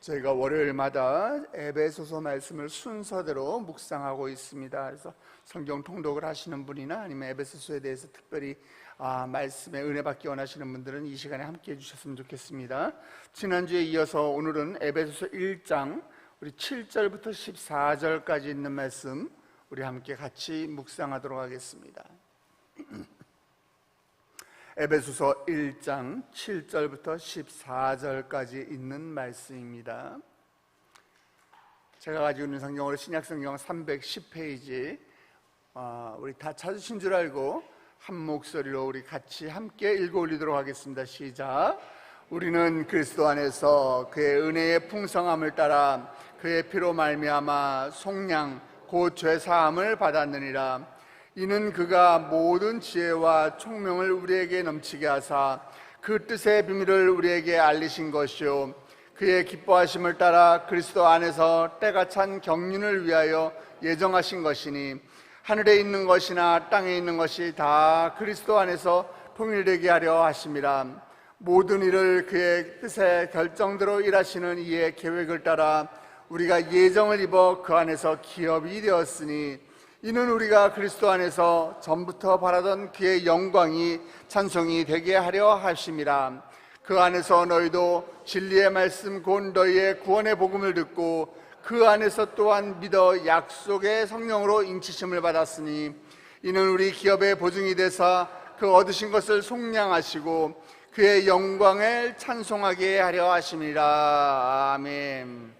저희가 월요일마다 에베소서 말씀을 순서대로 묵상하고 있습니다. 그래서 성경 통독을 하시는 분이나 아니면 에베소서에 대해서 특별히 말씀에 은혜 받기 원하시는 분들은 이 시간에 함께 해주셨으면 좋겠습니다. 지난주에 이어서 오늘은 에베소서 1장 우리 7절부터 14절까지 있는 말씀 우리 함께 같이 묵상하도록 하겠습니다. 에베소서 1장 7절부터 14절까지 있는 말씀입니다. 제가 가지고 있는 성경으로 신약성경 310페이지 우리 다 찾으신 줄 알고 한 목소리로 우리 같이 함께 읽어 올리도록 하겠습니다. 시작. 우리는 그리스도 안에서 그의 은혜의 풍성함을 따라 그의 피로 말미암아 속량 곧 죄사함을 받았느니라. 이는 그가 모든 지혜와 총명을 우리에게 넘치게 하사 그 뜻의 비밀을 우리에게 알리신 것이요 그의 기뻐하심을 따라 그리스도 안에서 때가 찬 경륜을 위하여 예정하신 것이니 하늘에 있는 것이나 땅에 있는 것이 다 그리스도 안에서 통일되게 하려 하심이라. 모든 일을 그의 뜻의 결정대로 일하시는 이의 계획을 따라 우리가 예정을 입어 그 안에서 기업이 되었으니 이는 우리가 그리스도 안에서 전부터 바라던 그의 영광이 찬송이 되게 하려 하심이라. 그 안에서 너희도 진리의 말씀 곧 너희의 구원의 복음을 듣고 그 안에서 또한 믿어 약속의 성령으로 인치심을 받았으니 이는 우리 기업의 보증이 되사 그 얻으신 것을 속량하시고 그의 영광을 찬송하게 하려 하심이라. 아멘.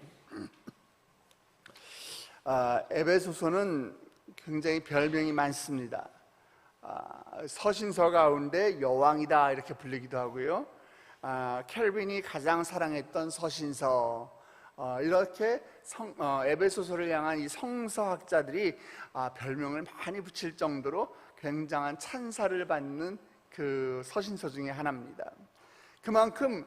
에베소서는 굉장히 별명이 많습니다. 서신서 가운데 여왕이다 이렇게 불리기도 하고요. 켈빈이 가장 사랑했던 서신서, 이렇게 에베소서를 향한 이 성서학자들이 별명을 많이 붙일 정도로 굉장한 찬사를 받는 그 서신서 중에 하나입니다. 그만큼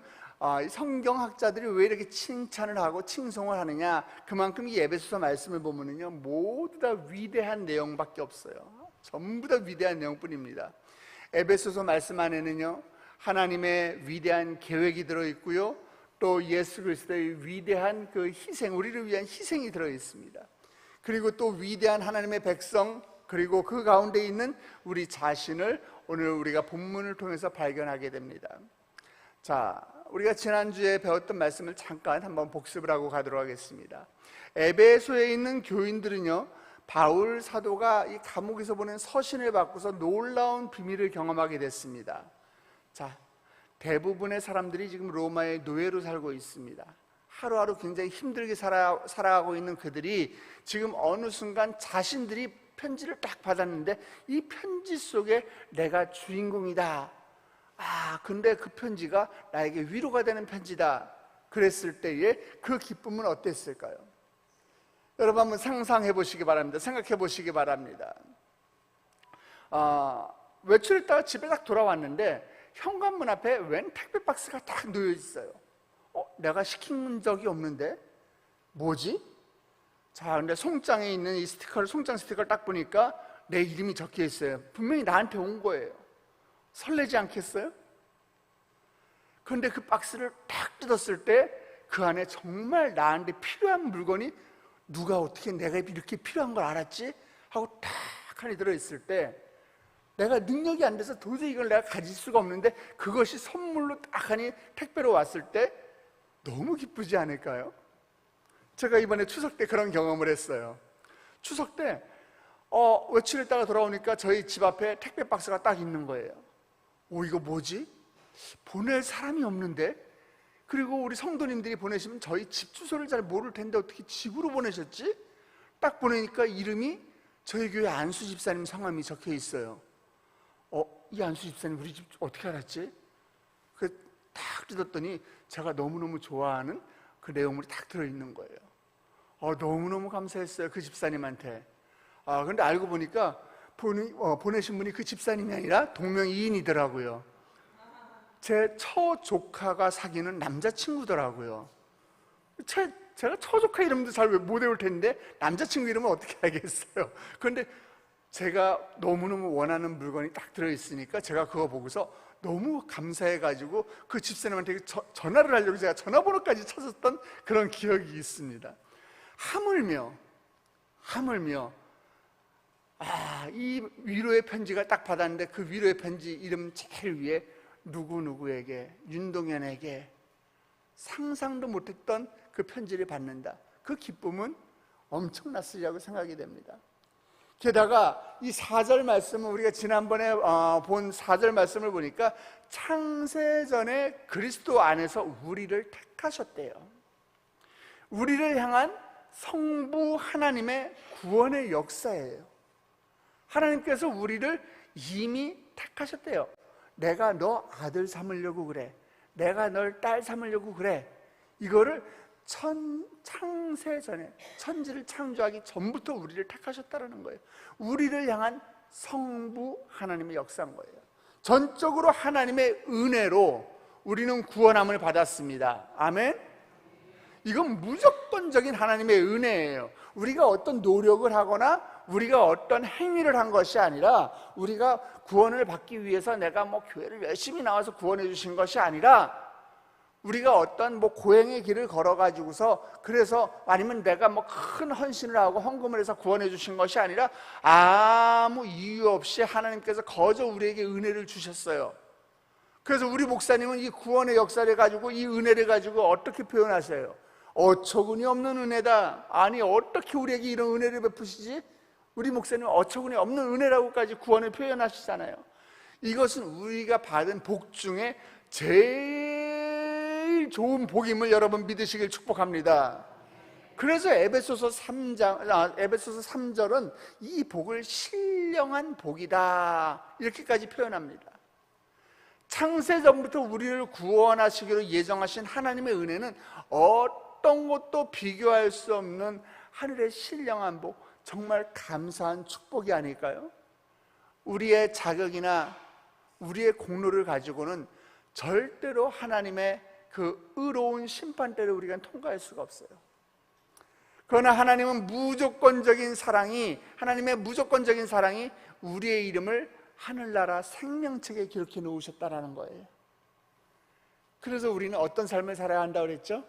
이 성경학자들이 왜 이렇게 칭찬을 하고 칭송을 하느냐, 그만큼 이 에베소서 말씀을 보면은요 모두 다 위대한 내용밖에 없어요. 전부 다 위대한 내용뿐입니다. 에베소서 말씀 안에는요 하나님의 위대한 계획이 들어있고요, 또 예수 그리스도의 위대한 그 희생, 우리를 위한 희생이 들어있습니다. 그리고 또 위대한 하나님의 백성, 그리고 그 가운데 있는 우리 자신을 오늘 우리가 본문을 통해서 발견하게 됩니다. 자, 우리가 지난주에 배웠던 말씀을 잠깐 한번 복습을 하고 가도록 하겠습니다. 에베소에 있는 교인들은요 바울 사도가 이 감옥에서 보낸 서신을 받고서 놀라운 비밀을 경험하게 됐습니다. 자, 대부분의 사람들이 지금 로마의 노예로 살고 있습니다. 하루하루 굉장히 힘들게 살아가고 있는 그들이 지금 어느 순간 자신들이 편지를 딱 받았는데 이 편지 속에 내가 주인공이다, 근데 그 편지가 나에게 위로가 되는 편지다, 그랬을 때에 그 기쁨은 어땠을까요? 여러분 한번 상상해 보시기 바랍니다. 생각해 보시기 바랍니다. 외출했다가 집에 딱 돌아왔는데 현관문 앞에 웬 택배 박스가 딱 놓여 있어요. 내가 시킨 적이 없는데 뭐지? 자, 근데 송장에 있는 이 스티커를, 송장 스티커를 딱 보니까 내 이름이 적혀 있어요. 분명히 나한테 온 거예요. 설레지 않겠어요? 그런데 그 박스를 딱 뜯었을 때 그 안에 정말 나한테 필요한 물건이, 누가 어떻게 내가 이렇게 필요한 걸 알았지? 하고 딱 하니 들어있을 때 내가 능력이 안 돼서 도저히 이걸 내가 가질 수가 없는데 그것이 선물로 딱 하니 택배로 왔을 때 너무 기쁘지 않을까요? 제가 이번에 추석 때 그런 경험을 했어요. 추석 때 외출했다가 돌아오니까 저희 집 앞에 택배 박스가 딱 있는 거예요. 이거 뭐지? 보낼 사람이 없는데? 그리고 우리 성도님들이 보내시면 저희 집 주소를 잘 모를 텐데 어떻게 집으로 보내셨지? 딱 보내니까 이름이 저희 교회 안수 집사님 성함이 적혀 있어요. 이 안수 집사님 우리 집 어떻게 알았지? 딱 뜯었더니 제가 너무너무 좋아하는 그 내용물이 딱 들어있는 거예요. 너무너무 감사했어요, 그 집사님한테. 근데 알고 보니까 보내신 분이 그 집사님이 아니라 동명이인이더라고요. 제 처조카가 사귀는 남자친구더라고요. 제가 처조카 이름도 잘 못 외울 텐데 남자친구 이름은 어떻게 알겠어요? 그런데 제가 너무너무 원하는 물건이 딱 들어있으니까 제가 그거 보고서 너무 감사해가지고 그 집사님한테 전화를 하려고 제가 전화번호까지 찾았던 그런 기억이 있습니다. 하물며 이 위로의 편지가 딱 받았는데 그 위로의 편지 이름 제일 위에 누구누구에게, 윤동현에게 상상도 못했던 그 편지를 받는다. 그 기쁨은 엄청났으리라고 생각이 됩니다. 게다가 이 4절 말씀은 우리가 지난번에 본 4절 말씀을 보니까 창세전에 그리스도 안에서 우리를 택하셨대요. 우리를 향한 성부 하나님의 구원의 역사예요. 하나님께서 우리를 이미 택하셨대요. 내가 너 아들 삼으려고 그래, 내가 널 딸 삼으려고 그래. 이거를 창세전에, 천지를 창조하기 전부터 우리를 택하셨다는 거예요. 우리를 향한 성부 하나님의 역사인 거예요. 전적으로 하나님의 은혜로 우리는 구원함을 받았습니다. 아멘. 이건 무조건적인 하나님의 은혜예요. 우리가 어떤 노력을 하거나 우리가 어떤 행위를 한 것이 아니라, 우리가 구원을 받기 위해서 내가 교회를 열심히 나와서 구원해 주신 것이 아니라, 우리가 어떤 고행의 길을 걸어가지고서, 그래서 아니면 내가 큰 헌신을 하고 헌금을 해서 구원해 주신 것이 아니라, 아무 이유 없이 하나님께서 거저 우리에게 은혜를 주셨어요. 그래서 우리 목사님은 이 구원의 역사를 가지고, 이 은혜를 가지고 어떻게 표현하세요? 어처구니 없는 은혜다. 아니, 어떻게 우리에게 이런 은혜를 베푸시지? 우리 목사님은 어처구니 없는 은혜라고까지 구원을 표현하시잖아요. 이것은 우리가 받은 복 중에 제일 좋은 복임을 여러분 믿으시길 축복합니다. 그래서 에베소서 3절은 이 복을 신령한 복이다, 이렇게까지 표현합니다. 창세전부터 우리를 구원하시기로 예정하신 하나님의 은혜는 어떤 것도 비교할 수 없는 하늘의 신령한 복, 정말 감사한 축복이 아닐까요? 우리의 자격이나 우리의 공로를 가지고는 절대로 하나님의 그 의로운 심판대를 우리가 통과할 수가 없어요. 그러나 하나님은 하나님의 무조건적인 사랑이 우리의 이름을 하늘나라 생명책에 기록해 놓으셨다라는 거예요. 그래서 우리는 어떤 삶을 살아야 한다고 그랬죠?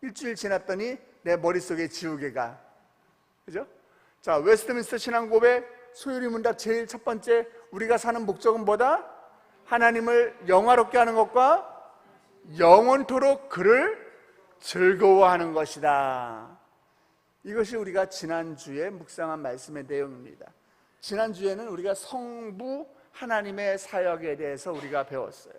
일주일 지났더니 내 머릿속에 지우개가, 그죠? 자, 웨스트민스터 신앙고백 소요리 문답 제일 첫 번째, 우리가 사는 목적은 뭐다? 하나님을 영화롭게 하는 것과 영원토록 그를 즐거워하는 것이다. 이것이 우리가 지난주에 묵상한 말씀의 내용입니다. 지난주에는 우리가 성부 하나님의 사역에 대해서 우리가 배웠어요.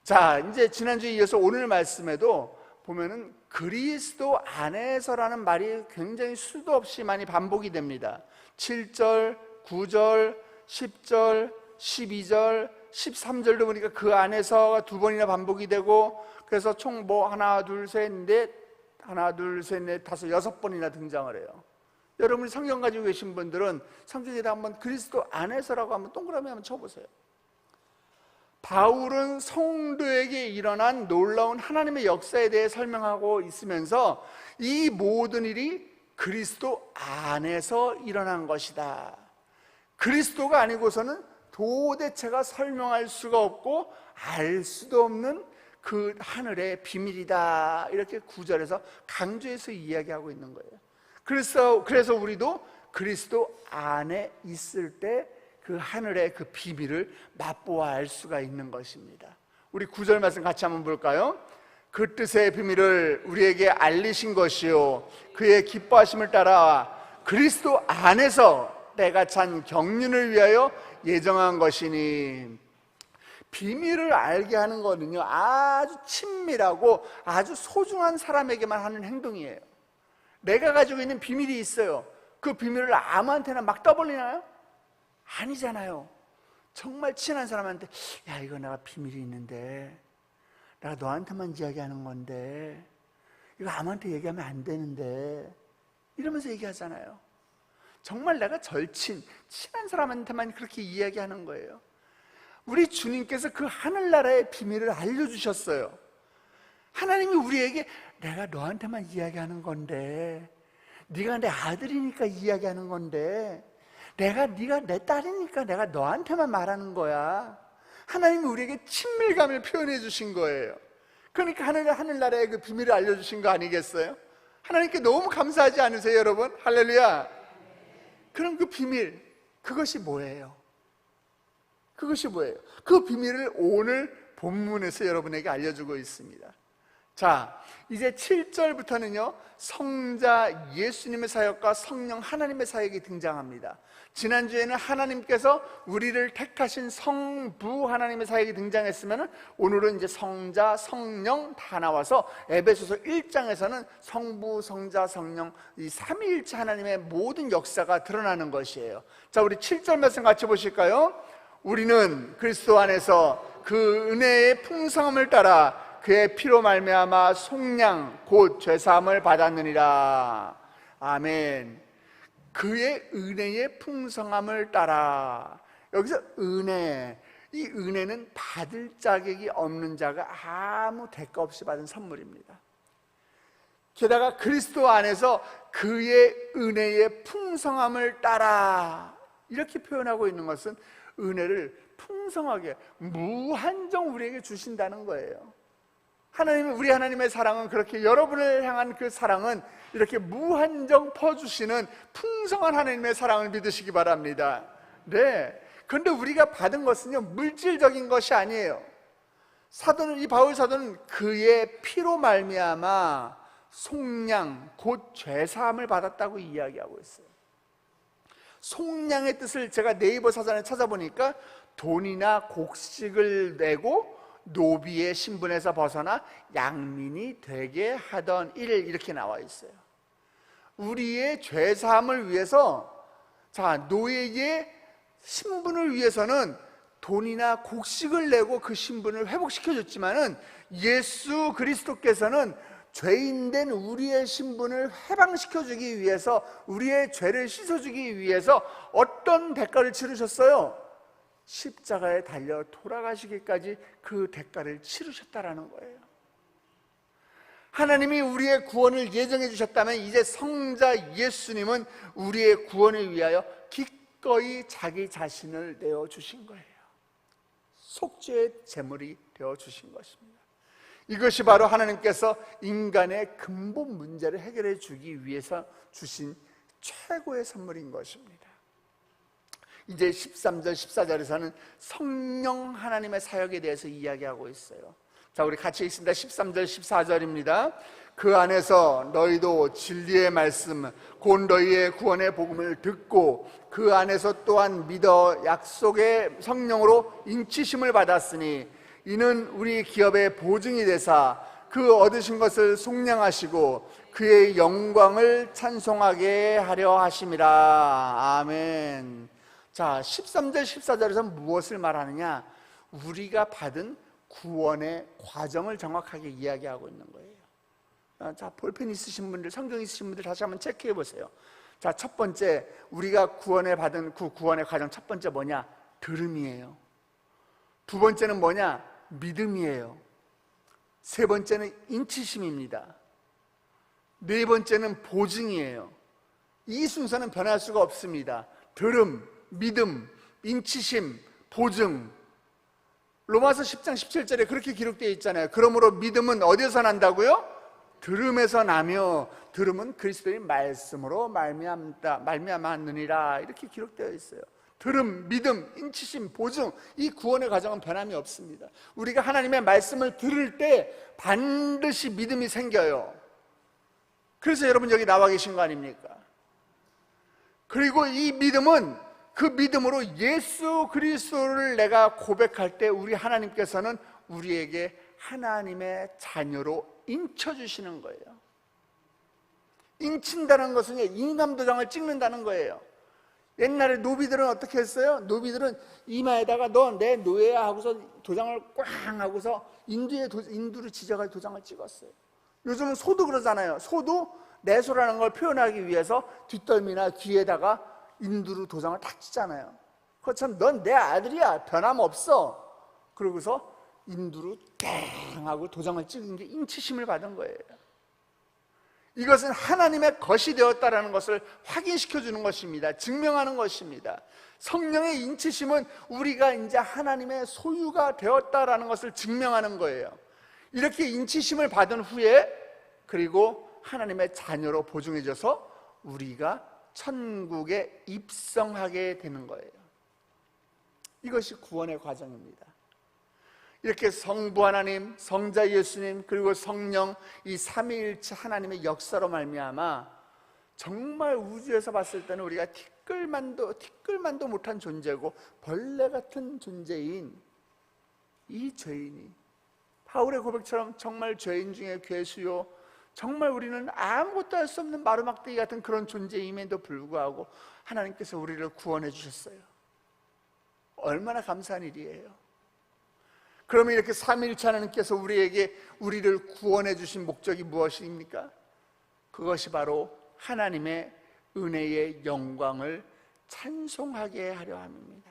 자, 이제 지난주에 이어서 오늘 말씀에도 보면은 그리스도 안에서라는 말이 굉장히 수도 없이 많이 반복이 됩니다. 7절, 9절, 10절, 12절, 13절도 보니까 그 안에서가 두 번이나 반복이 되고, 그래서 총 하나, 둘, 셋, 넷, 다섯, 여섯 번이나 등장을 해요. 여러분이 성경 가지고 계신 분들은 성경에다 한번 그리스도 안에서라고 한번 동그라미 한번 쳐보세요. 바울은 성도에게 일어난 놀라운 하나님의 역사에 대해 설명하고 있으면서 이 모든 일이 그리스도 안에서 일어난 것이다. 그리스도가 아니고서는 도대체가 설명할 수가 없고 알 수도 없는 그 하늘의 비밀이다, 이렇게 9절에서 강조해서 이야기하고 있는 거예요. 그래서 우리도 그리스도 안에 있을 때 그 하늘의 그 비밀을 맛보아 알 수가 있는 것입니다. 우리 9절 말씀 같이 한번 볼까요? 그 뜻의 비밀을 우리에게 알리신 것이요, 그의 기뻐하심을 따라 그리스도 안에서 때가 찬 경륜을 위하여 예정한 것이니. 비밀을 알게 하는 거는요, 아주 친밀하고 아주 소중한 사람에게만 하는 행동이에요. 내가 가지고 있는 비밀이 있어요. 그 비밀을 아무한테나 막 떠벌리나요? 아니잖아요. 정말 친한 사람한테, 야, 이거 내가 비밀이 있는데 내가 너한테만 이야기하는 건데 이거 아무한테 얘기하면 안 되는데, 이러면서 얘기하잖아요. 정말 내가 친한 사람한테만 그렇게 이야기하는 거예요. 우리 주님께서 그 하늘나라의 비밀을 알려주셨어요. 하나님이 우리에게, 내가 너한테만 이야기하는 건데, 네가 내 아들이니까 이야기하는 건데, 네가 내 딸이니까 내가 너한테만 말하는 거야. 하나님이 우리에게 친밀감을 표현해 주신 거예요. 그러니까 하늘나라의 그 비밀을 알려주신 거 아니겠어요? 하나님께 너무 감사하지 않으세요, 여러분? 할렐루야. 그럼 그 비밀, 그것이 뭐예요? 그것이 뭐예요? 그 비밀을 오늘 본문에서 여러분에게 알려주고 있습니다. 자, 이제 7절부터는요 성자 예수님의 사역과 성령 하나님의 사역이 등장합니다. 지난주에는 하나님께서 우리를 택하신 성부 하나님의 사역이 등장했으면 오늘은 이제 성자, 성령 다 나와서 에베소서 1장에서는 성부, 성자, 성령 이 삼위일체 하나님의 모든 역사가 드러나는 것이에요. 자, 우리 7절 말씀 같이 보실까요? 우리는 그리스도 안에서 그 은혜의 풍성함을 따라 그의 피로 말미암아 속량 곧 죄사함을 받았느니라. 아멘. 그의 은혜의 풍성함을 따라. 여기서 은혜, 이 은혜는 받을 자격이 없는 자가 아무 대가 없이 받은 선물입니다. 게다가 그리스도 안에서 그의 은혜의 풍성함을 따라 이렇게 표현하고 있는 것은 은혜를 풍성하게 무한정 우리에게 주신다는 거예요. 우리 하나님의 사랑은 그렇게 여러분을 향한 그 사랑은 이렇게 무한정 퍼주시는 풍성한 하나님의 사랑을 믿으시기 바랍니다. 네. 그런데 우리가 받은 것은요 물질적인 것이 아니에요. 이 바울 사도는 그의 피로 말미암아 속량 곧 죄사함을 받았다고 이야기하고 있어요. 속량의 뜻을 제가 네이버 사전에 찾아보니까 돈이나 곡식을 내고 노비의 신분에서 벗어나 양민이 되게 하던 일, 이렇게 나와 있어요. 우리의 죄사함을 위해서, 노예의 신분을 위해서는 돈이나 곡식을 내고 그 신분을 회복시켜 줬지만은 예수 그리스도께서는 죄인된 우리의 신분을 해방시켜 주기 위해서, 우리의 죄를 씻어 주기 위해서 어떤 대가를 치르셨어요? 십자가에 달려 돌아가시기까지 그 대가를 치르셨다라는 거예요. 하나님이 우리의 구원을 예정해 주셨다면 이제 성자 예수님은 우리의 구원을 위하여 기꺼이 자기 자신을 내어주신 거예요. 속죄의 제물이 되어주신 것입니다. 이것이 바로 하나님께서 인간의 근본 문제를 해결해 주기 위해서 주신 최고의 선물인 것입니다. 이제 13절, 14절에서는 성령 하나님의 사역에 대해서 이야기하고 있어요. 자, 우리 같이 읽습니다. 13절, 14절입니다. 그 안에서 너희도 진리의 말씀, 곧 너희의 구원의 복음을 듣고 그 안에서 또한 믿어 약속의 성령으로 인치심을 받았으니 이는 우리 기업의 보증이 되사 그 얻으신 것을 속량하시고 그의 영광을 찬송하게 하려 하심이라. 아멘. 자, 13절, 14절에서 무엇을 말하느냐? 우리가 받은 구원의 과정을 정확하게 이야기하고 있는 거예요. 자, 볼펜 있으신 분들, 성경 있으신 분들 다시 한번 체크해 보세요. 자, 첫 번째, 우리가 구원을 받은 그 구원의 과정 첫 번째 뭐냐? 들음이에요. 두 번째는 뭐냐? 믿음이에요. 세 번째는 인치심입니다. 네 번째는 보증이에요. 이 순서는 변할 수가 없습니다. 들음, 믿음, 인치심, 보증. 로마서 10장 17절에 그렇게 기록되어 있잖아요. 그러므로 믿음은 어디서 난다고요? 들음에서 나며 들음은 그리스도의 말씀으로 말미암았느니라. 이렇게 기록되어 있어요. 들음, 믿음, 인치심, 보증, 이 구원의 과정은 변함이 없습니다. 우리가 하나님의 말씀을 들을 때 반드시 믿음이 생겨요. 그래서 여러분 여기 나와 계신 거 아닙니까? 그리고 이 믿음은 그 믿음으로 예수 그리스도를 내가 고백할 때 우리 하나님께서는 우리에게 하나님의 자녀로 인쳐주시는 거예요. 인친다는 것은 인감도장을 찍는다는 거예요. 옛날에 노비들은 어떻게 했어요? 노비들은 이마에다가 너 내 노예야 하고서 도장을 꽝 하고서 인두를 지져가지고 도장을 찍었어요. 요즘은 소도 그러잖아요. 소도 내소라는 걸 표현하기 위해서 뒷덜미나 귀에다가 인두로 도장을 탁 치잖아요. 그것처럼 넌 내 아들이야, 변함없어. 그러고서 인두로 땡 하고 도장을 찍은 게 인치심을 받은 거예요. 이것은 하나님의 것이 되었다라는 것을 확인시켜 주는 것입니다. 증명하는 것입니다. 성령의 인치심은 우리가 이제 하나님의 소유가 되었다라는 것을 증명하는 거예요. 이렇게 인치심을 받은 후에 그리고 하나님의 자녀로 보증해져서 우리가 천국에 입성하게 되는 거예요. 이것이 구원의 과정입니다. 이렇게 성부 하나님, 성자 예수님, 그리고 성령, 이 삼위일체 하나님의 역사로 말미암아 정말 우주에서 봤을 때는 우리가 티끌만도 못한 존재고 벌레 같은 존재인 이 죄인이 바울의 고백처럼 정말 죄인 중에 괴수요, 정말 우리는 아무것도 할 수 없는 마루막대기 같은 그런 존재임에도 불구하고 하나님께서 우리를 구원해 주셨어요. 얼마나 감사한 일이에요. 그러면 이렇게 삼위일체 하나님께서 우리를 구원해 주신 목적이 무엇입니까? 그것이 바로 하나님의 은혜의 영광을 찬송하게 하려 함입니다.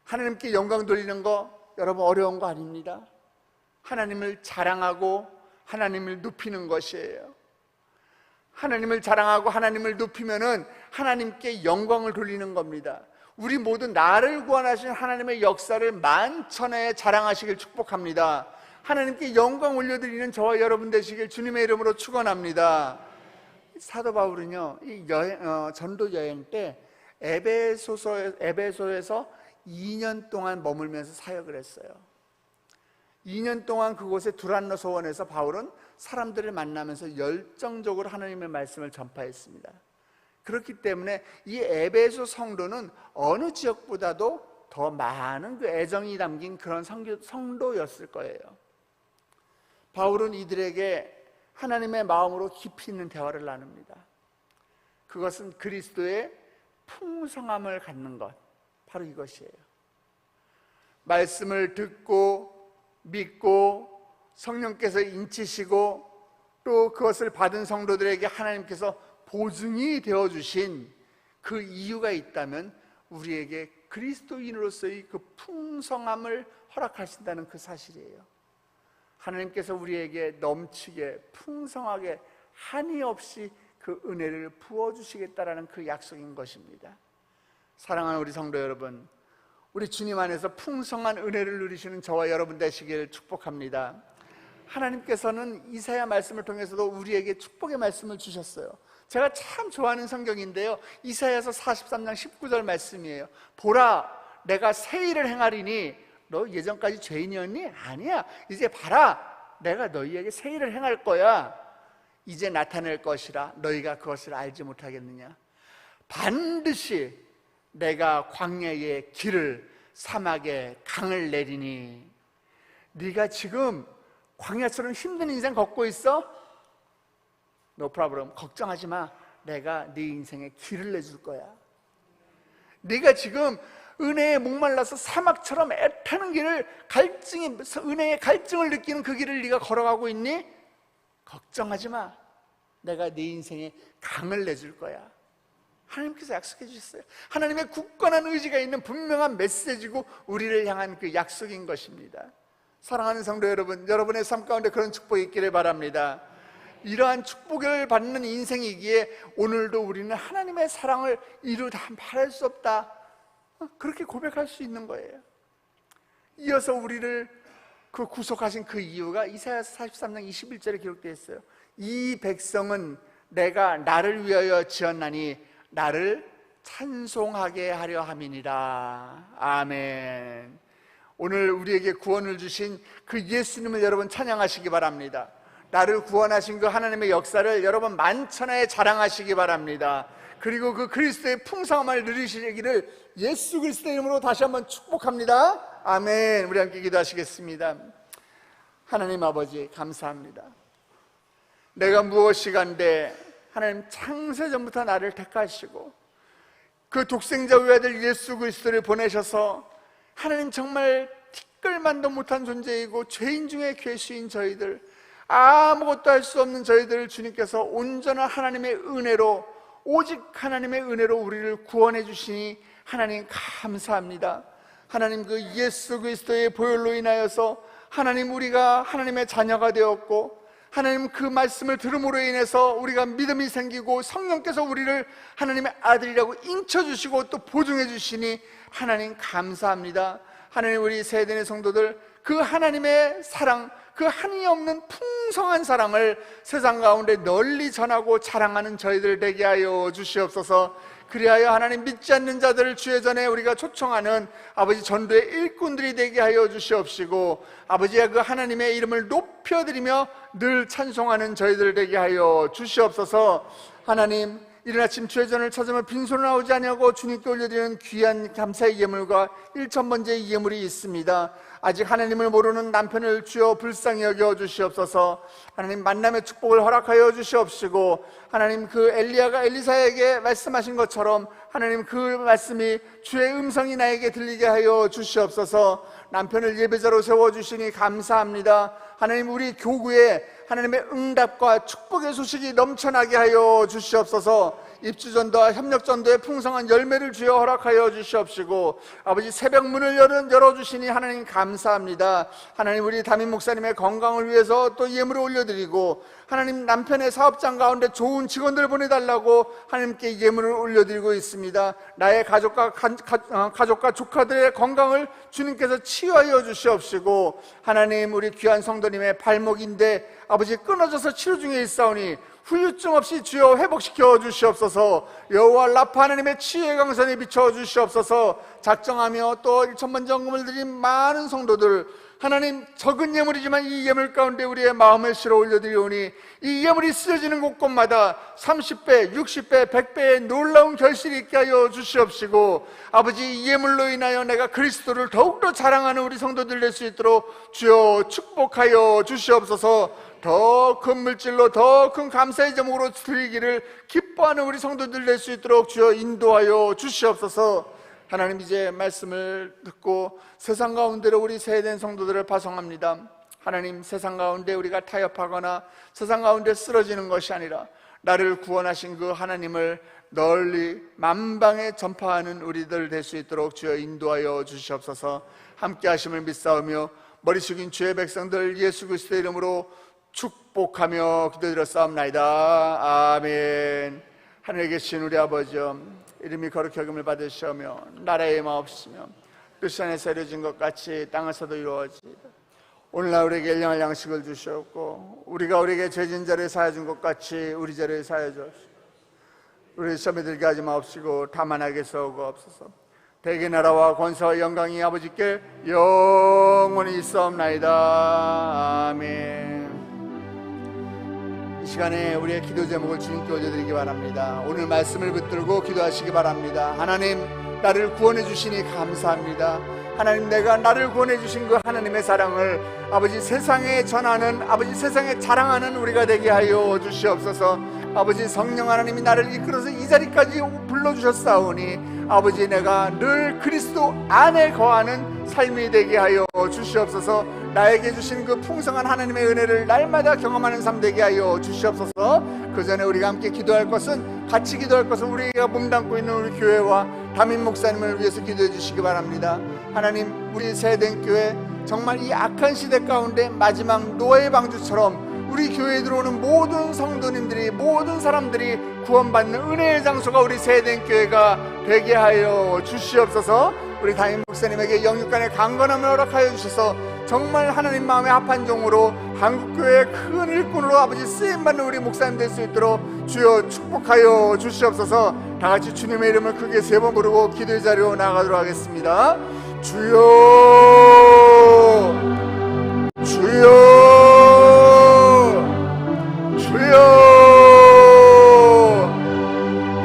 하나님께 영광 돌리는 거 여러분 어려운 거 아닙니다. 하나님을 자랑하고 하나님을 높이는 것이에요. 하나님을 자랑하고 하나님을 높이면은 하나님께 영광을 돌리는 겁니다. 우리 모두 나를 구원하신 하나님의 역사를 만천하에 자랑하시길 축복합니다. 하나님께 영광 올려드리는 저와 여러분 되시길 주님의 이름으로 축원합니다. 사도 바울은요, 이 전도 여행 때 에베소에서 2년 동안 머물면서 사역을 했어요. 2년 동안 그곳에 두란노 소원에서 바울은 사람들을 만나면서 열정적으로 하나님의 말씀을 전파했습니다. 그렇기 때문에 이 에베소 성도는 어느 지역보다도 더 많은 그 애정이 담긴 그런 성도였을 거예요. 바울은 이들에게 하나님의 마음으로 깊이 있는 대화를 나눕니다. 그것은 그리스도의 풍성함을 갖는 것, 바로 이것이에요. 말씀을 듣고 믿고 성령께서 인치시고 또 그것을 받은 성도들에게 하나님께서 보증이 되어주신 그 이유가 있다면 우리에게 그리스도인으로서의 그 풍성함을 허락하신다는 그 사실이에요. 하나님께서 우리에게 넘치게 풍성하게 한이 없이 그 은혜를 부어주시겠다라는 그 약속인 것입니다. 사랑하는 우리 성도 여러분, 우리 주님 안에서 풍성한 은혜를 누리시는 저와 여러분 되시기를 축복합니다. 하나님께서는 이사야 말씀을 통해서도 우리에게 축복의 말씀을 주셨어요. 제가 참 좋아하는 성경인데요, 이사야서 43장 19절 말씀이에요. 보라, 내가 새 일을 행하리니 너 예전까지 죄인이었니? 아니야, 이제 봐라, 내가 너희에게 새 일을 행할 거야. 이제 나타낼 것이라 너희가 그것을 알지 못하겠느냐? 반드시 내가 광야에 길을, 사막에 강을 내리니. 네가 지금 광야처럼 힘든 인생 걷고 있어? No problem, 걱정하지 마. 내가 네 인생에 길을 내줄 거야. 네가 지금 은혜에 목말라서 사막처럼 애타는 길을, 은혜의 갈증을 느끼는 그 길을 네가 걸어가고 있니? 걱정하지 마. 내가 네 인생에 강을 내줄 거야. 하나님께서 약속해 주셨어요. 하나님의 굳건한 의지가 있는 분명한 메시지고 우리를 향한 그 약속인 것입니다. 사랑하는 성도 여러분, 여러분의 삶 가운데 그런 축복이 있기를 바랍니다. 이러한 축복을 받는 인생이기에 오늘도 우리는 하나님의 사랑을 이루다 말할 수 없다, 그렇게 고백할 수 있는 거예요. 이어서 우리를 그 구속하신 그 이유가 이사야서 43장 21절에 기록되어 있어요. 이 백성은 내가 나를 위하여 지었나니 나를 찬송하게 하려 함이니라. 아멘. 오늘 우리에게 구원을 주신 그 예수님을 여러분 찬양하시기 바랍니다. 나를 구원하신 그 하나님의 역사를 여러분 만천하에 자랑하시기 바랍니다. 그리고 그 그리스도의 풍성함을 누리시기를 예수 그리스도의 이름으로 다시 한번 축복합니다. 아멘. 우리 함께 기도하시겠습니다. 하나님 아버지, 감사합니다. 내가 무엇이간데 하나님 창세전부터 나를 택하시고 그 독생자 외아들 예수 그리스도를 보내셔서 하나님 정말 티끌만도 못한 존재이고 죄인 중에 괴수인 저희들, 아무것도 할 수 없는 저희들을 주님께서 온전한 하나님의 은혜로, 오직 하나님의 은혜로 우리를 구원해 주시니 하나님 감사합니다. 하나님 그 예수 그리스도의 보혈로 인하여서 하나님 우리가 하나님의 자녀가 되었고 하나님 그 말씀을 들음으로 인해서 우리가 믿음이 생기고 성령께서 우리를 하나님의 아들이라고 인쳐주시고 또 보증해 주시니 하나님 감사합니다. 하나님, 우리 세대의 성도들 그 하나님의 사랑, 그 한이 없는 풍성한 사랑을 세상 가운데 널리 전하고 자랑하는 저희들 되게 하여 주시옵소서. 그리하여 하나님, 믿지 않는 자들을 주의 전에 우리가 초청하는 아버지 전도의 일꾼들이 되게 하여 주시옵시고, 아버지의 그 하나님의 이름을 높여드리며 늘 찬송하는 저희들 되게 하여 주시옵소서. 하나님, 이른 아침 주의 전을 찾으며 빈손을 나오지 아니하고 주님께 올려드리는 귀한 감사의 예물과 1000번째의 예물이 있습니다. 아직 하나님을 모르는 남편을 주여 불쌍히 여겨 주시옵소서. 하나님, 만남의 축복을 허락하여 주시옵시고, 하나님, 그 엘리야가 엘리사에게 말씀하신 것처럼 하나님 그 말씀이 주의 음성이 나에게 들리게 하여 주시옵소서. 남편을 예배자로 세워주시니 감사합니다. 하나님, 우리 교구에 하나님의 응답과 축복의 소식이 넘쳐나게 하여 주시옵소서. 입주전도와 협력전도의 풍성한 열매를 주여 허락하여 주시옵시고, 아버지 새벽 문을 열어주시니 하나님 감사합니다. 하나님, 우리 담임 목사님의 건강을 위해서 또 예물을 올려드리고, 하나님 남편의 사업장 가운데 좋은 직원들 보내달라고 하나님께 예물을 올려드리고 있습니다. 나의 가족과 조카들의 건강을 주님께서 치유하여 주시옵시고, 하나님, 우리 귀한 성도님의 발목인데 아버지 끊어져서 치료 중에 있사오니 후유증 없이 주여 회복시켜 주시옵소서. 여호와 라파 하나님의 치유의 강선에 비춰 주시옵소서. 작정하며 또 1000번 정금을 드린 많은 성도들, 하나님, 적은 예물이지만 이 예물 가운데 우리의 마음을 실어 올려드리오니 이 예물이 쓰여지는 곳곳마다 30배, 60배, 100배의 놀라운 결실이 있게 하여 주시옵시고, 아버지, 이 예물로 인하여 내가 그리스도를 더욱더 자랑하는 우리 성도들 될 수 있도록 주여 축복하여 주시옵소서. 더 큰 물질로 더 큰 감사의 제목으로 드리기를 기뻐하는 우리 성도들 될 수 있도록 주여 인도하여 주시옵소서. 하나님, 이제 말씀을 듣고 세상 가운데로 우리 세대된 성도들을 파송합니다. 하나님, 세상 가운데 우리가 타협하거나 세상 가운데 쓰러지는 것이 아니라 나를 구원하신 그 하나님을 널리 만방에 전파하는 우리들 될 수 있도록 주여 인도하여 주시옵소서. 함께 하심을 믿사오며 머리 숙인 주의 백성들 예수 그리스도의 이름으로 축복하며 기도드렸사옵나이다. 아멘. 하늘에 계신 우리 아버지여, 이름이 거룩히 여김을 받으시오며 나라의 마옵시며 뜻이 안에서 이루어진 것 같이 땅에서도 이루어지이다. 오늘날 우리에게 일용할 양식을 주시옵고, 우리가 우리에게 죄진 자를 사하여 준 것 같이 우리 죄를 사하여 주옵시고, 우리 시험에 들게 하지 마옵시고 다만 악에서 구하옵소서. 대개 나라와 권세와 영광이 아버지께 영원히 있사옵나이다. 아멘. 이 시간에 우리의 기도 제목을 주님께 올려드리기 바랍니다. 오늘 말씀을 붙들고 기도하시기 바랍니다. 하나님, 나를 구원해 주시니 감사합니다. 하나님, 내가 나를 구원해 주신 그 하나님의 사랑을 아버지 세상에 전하는, 아버지 세상에 자랑하는 우리가 되게 하여 주시옵소서. 아버지, 성령 하나님이 나를 이끌어서 이 자리까지 불러주셨사오니 아버지, 내가 늘 그리스도 안에 거하는 삶이 되게 하여 주시옵소서. 나에게 주신 그 풍성한 하나님의 은혜를 날마다 경험하는 삶 되게 하여 주시옵소서. 그 전에 우리가 함께 기도할 것은, 같이 기도할 것은 우리가 몸담고 있는 우리 교회와 담임 목사님을 위해서 기도해 주시기 바랍니다. 하나님, 우리 세대된 교회 정말 이 악한 시대 가운데 마지막 노아의 방주처럼 우리 교회에 들어오는 모든 성도님들이, 모든 사람들이 구원받는 은혜의 장소가 우리 세대된 교회가 되게 하여 주시옵소서. 우리 담임 목사님에게 영육간의 강건함을 허락하여 주셔서 정말 하나님 마음에 합한 종으로 한국교회의 큰 일꾼으로 아버지 쓰임받는 우리 목사님 될 수 있도록 주여 축복하여 주시옵소서. 다같이 주님의 이름을 크게 3번 부르고 기도의 자리로 나가도록 하겠습니다. 주여, 주여, 주여.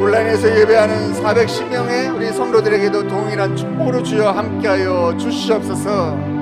온라인에서 예배하는 410명의 우리 성도들에게도 동일한 축복으로 주여 함께하여 주시옵소서.